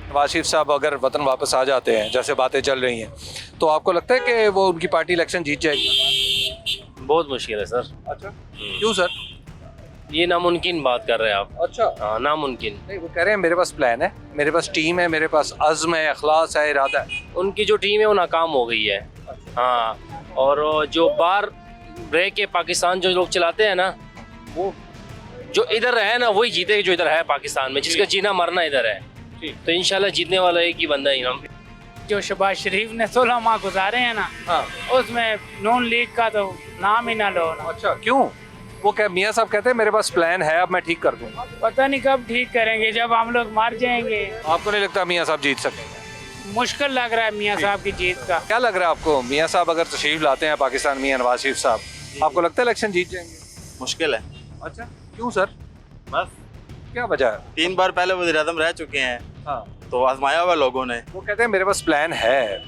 नवाज शरीफ साहब अगर वतन वापस आ जाते हैं, जैसे बातें चल रही हैं, तो आपको लगता है कि वो उनकी पार्टी इलेक्शन जीत जाएगी? बहुत मुश्किल है सर। अच्छा, क्यों सर? ये नामुमकिन बात कर रहे हैं आप। अच्छा, हाँ, नामुमकिन नहीं, वो कह रहे हैं मेरे पास प्लान है, मेरे पास टीम है, मेरे पास अज़्म है, अखलास है, इरादा है। उनकी जो टीम है वो नाकाम हो गई है। हाँ, और जो बाहर रह के पाकिस्तान जो लोग चलाते हैं ना, वो जो इधर है ना वही जीते जो इधर है पाकिस्तान में, जिसका जीना मरना इधर है। तो इंशाल्लाह जीतने वाला एक ही बंदा ही ना। जो शहबाज शरीफ ने 16 माह गुजारे हैं ना, उसमें नून लीग का तो नाम ही ना लो ना। अच्छा, क्यों? वो क्या मियाँ साहब कहते हैं मेरे पास प्लान है, अब मैं ठीक कर दूँ। पता नहीं कब ठीक करेंगे, जब हम लोग मर जाएंगे। आपको नहीं लगता मियाँ साहब जीत सकेंगे? मुश्किल लग रहा है मियाँ साहब की जीत का। क्या लग रहा है आपको? मियाँ साहब अगर तशरीफ लाते हैं पाकिस्तान, मियाँ नवाज शरीफ साहब, आपको लगता है इलेक्शन जीत जाएंगे? मुश्किल है। अच्छा, क्यों सर? बस क्या वजह है? 3 बार पहले वज़ीर आज़म रह चुके हैं। हाँ, तो आजमाया हुआ लोगों ने। वो कहते हैं मेरे पास प्लान है।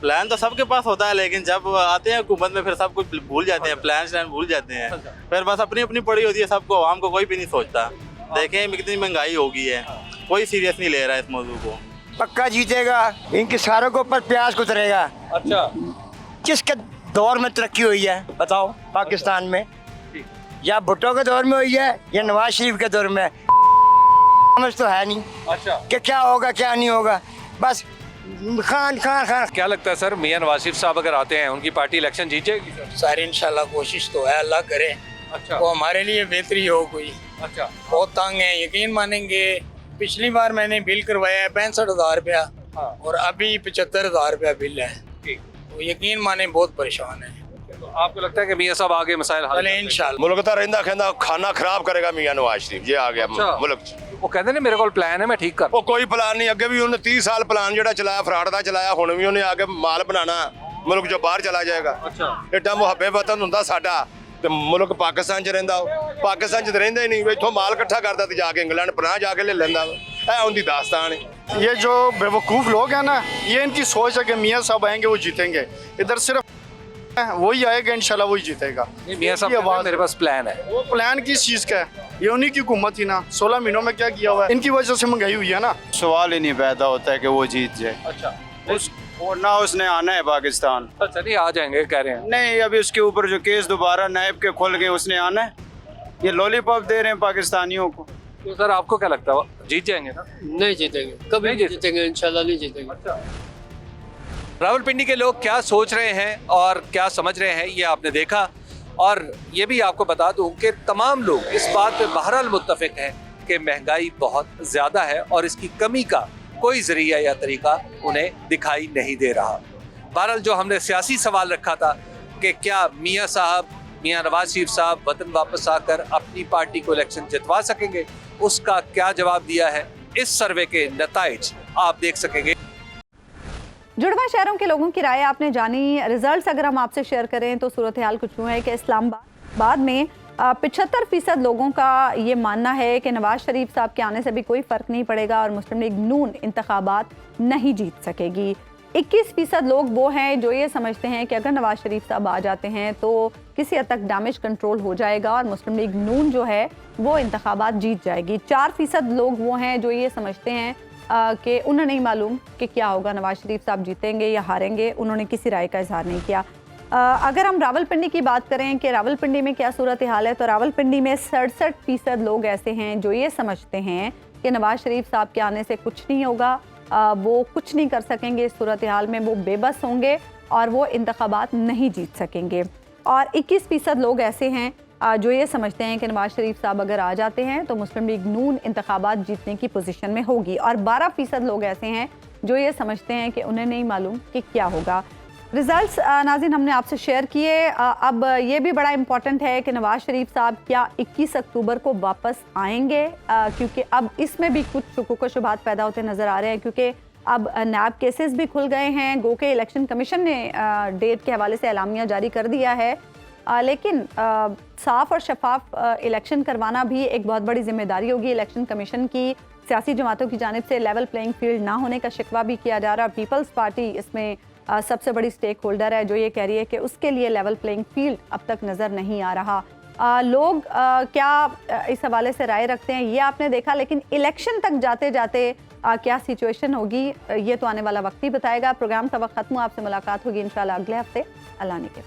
प्लान तो सबके पास होता है, लेकिन जब आते हैं हुकूमत में फिर सब कुछ भूल जाते हैं, प्लान भूल जाते हैं। फिर बस अपनी अपनी पड़ी होती है सबको, आवाम को कोई भी नहीं सोचता। देखें कितनी महंगाई हो गई है, कोई सीरियस नहीं ले रहा है इस मौजू को। पक्का जीतेगा, इनके सारों के ऊपर प्याज गुजरेगा। अच्छा, किसके दौर में तरक्की हुई है बताओ पाकिस्तान में? या भुट्टो के दौर में हुई है या नवाज शरीफ के दौर में? समझ तो है नहीं। अच्छा, कि क्या होगा क्या नहीं होगा, बस खान खान खान। क्या लगता है सर मियाँ नवाज शरीफ साहब अगर आते हैं उनकी पार्टी इलेक्शन जीत जाएगी? सारी इंशाल्लाह कोशिश तो है, अल्लाह करे। अच्छा, वो हमारे लिए बेहतरी हो कोई। अच्छा, बहुत तंग है, यकीन मानेंगे। पिछली बार मैंने बिल करवाया है 65,000 रुपया, और अभी 75,000 रुपया बिल है। तो यकीन माने बहुत परेशान है। तो आपको लगता है कि मियाँ साहब आगे मसाइल हल इंशाल्लाह? मुल्क तो रहंदा कहंदा खाना खराब करेगा मियाँ नवाज शरीफ, ये आ गया मुल्क। वो कहते ने मेरे को प्लान है, मैं ठीक कर। वो कोई प्लान नहीं, अगे भी उन्होंने 30 साल प्लान जो चलाया फराड का चलाया, हुण भी उन्हें आगे माल बनाना मुल्क जो बाहर चला जाएगा। अच्छा, एडा मुहब्बे वतन हुंदा साडा ते मुल्क पाकिस्तान च रहिंदा, पाकिस्तान च रहिंदा ही नहीं, इत्थों माल इकट्ठा करदा ते जाके इंग्लैंड पनाह जाके ले लैंदा। ऐ उनकी दास्तान है। ये जो बेवकूफ़ लोग हैं ना, ये इनकी सोच है कि मियाँ साहब आएंगे वो जीतेंगे। इधर सिर्फ वही आएगा इंशाल्लाह वही जीतेगा। मियाँ साहब कहते हैं मेरे पास प्लान है। वो प्लान किस चीज़ का है? ये उन्हीं की हुकूमत थी ना, 16 महीनों में क्या किया हुआ है? इनकी वजह से महंगाई हुई है ना। सवाल ही नहीं पैदा होता है कि वो जीत जाए। अच्छा, और ना उसने आना है पाकिस्तान। अच्छा, नहीं आ जाएंगे कह रहे हैं। नहीं, अभी उसके ऊपर जो केस दोबारा नायब के खुल गए, उसने आना है। ये लॉलीपॉप दे रहे हैं पाकिस्तानियों को। तो सर आपको क्या लगता है जीत जाएंगे ना? नहीं जीतेंगे, कभी नहीं जीतेंगे, इंशाल्लाह नहीं जीतेंगे। रावलपिंडी के लोग क्या सोच रहे हैं और क्या समझ रहे हैं ये आपने देखा। और ये भी आपको बता दूं कि तमाम लोग इस बात पे बहरहाल मुत्तफिक हैं कि महंगाई बहुत ज़्यादा है और इसकी कमी का कोई जरिया या तरीका उन्हें दिखाई नहीं दे रहा। बहरहाल जो हमने सियासी सवाल रखा था कि क्या मियाँ साहब, मियाँ नवाज शरीफ साहब वतन वापस आकर अपनी पार्टी को इलेक्शन जितवा सकेंगे, उसका क्या जवाब दिया है इस सर्वे के नताइज आप देख सकेंगे। जुड़वा शहरों के लोगों की राय आपने जानी। रिजल्ट्स अगर हम आपसे शेयर करें तो सूरत हाल कुछ यूँ है कि इस्लामाबाद में 75% लोगों का ये मानना है कि नवाज शरीफ साहब के आने से भी कोई फ़र्क नहीं पड़ेगा और मुस्लिम लीग नून इंतखाबात नहीं जीत सकेगी। 21% लोग वो हैं जो ये समझते हैं कि अगर नवाज शरीफ साहब आ जाते हैं तो किसी हद तक डैमेज कंट्रोल हो जाएगा और मुस्लिम लीग नून जो है वो इंतखाबात जीत जाएगी। 4% लोग वो हैं जो ये समझते हैं कि उन्हें नहीं मालूम कि क्या होगा, नवाज शरीफ साहब जीतेंगे या हारेंगे, उन्होंने किसी राय का इजहार नहीं किया। अगर हम रावलपिंडी की बात करें कि रावलपिंडी में क्या सूरत हाल है, तो रावलपिंडी में 67% लोग ऐसे हैं जो ये समझते हैं कि नवाज शरीफ साहब के आने से कुछ नहीं होगा, वो कुछ नहीं कर सकेंगे इस सूरत हाल में, वो बेबस होंगे और वो इंतखाबात नहीं जीत सकेंगे। और 21% लोग ऐसे हैं जो ये समझते हैं कि नवाज शरीफ साहब अगर आ जाते हैं तो मुस्लिम लीग नून इंतखाबात जीतने की पोजीशन में होगी। और 12% लोग ऐसे हैं जो ये समझते हैं कि उन्हें नहीं मालूम कि क्या होगा। रिजल्ट्स नाज़रीन हमने आपसे शेयर किए। अब ये भी बड़ा इम्पॉर्टेंट है कि नवाज शरीफ साहब क्या 21 अक्टूबर को वापस आएंगे, क्योंकि अब इसमें भी कुछ शुकूक व शुबहात पैदा होते नज़र आ रहे हैं, क्योंकि अब नैब केसेस भी खुल गए हैं। गो के इलेक्शन कमीशन ने डेट के हवाले से एलामिया जारी कर दिया है, लेकिन साफ़ और शफाफ इलेक्शन करवाना भी एक बहुत बड़ी जिम्मेदारी होगी इलेक्शन कमीशन की। सियासी जमातों की जानिब से लेवल प्लेइंग फील्ड ना होने का शिकवा भी किया जा रहा है। पीपल्स पार्टी इसमें सबसे बड़ी स्टेक होल्डर है जो ये कह रही है कि उसके लिए लेवल प्लेइंग फील्ड अब तक नज़र नहीं आ रहा। लोग क्या इस हवाले से राय रखते हैं ये आपने देखा, लेकिन इलेक्शन तक जाते जाते क्या सिचुएशन होगी ये तो आने वाला वक्त ही बताएगा। प्रोग्राम का वक्त खत्म, आपसे मुलाकात होगी इंशाल्लाह अगले हफ्ते। अल्लाह ने के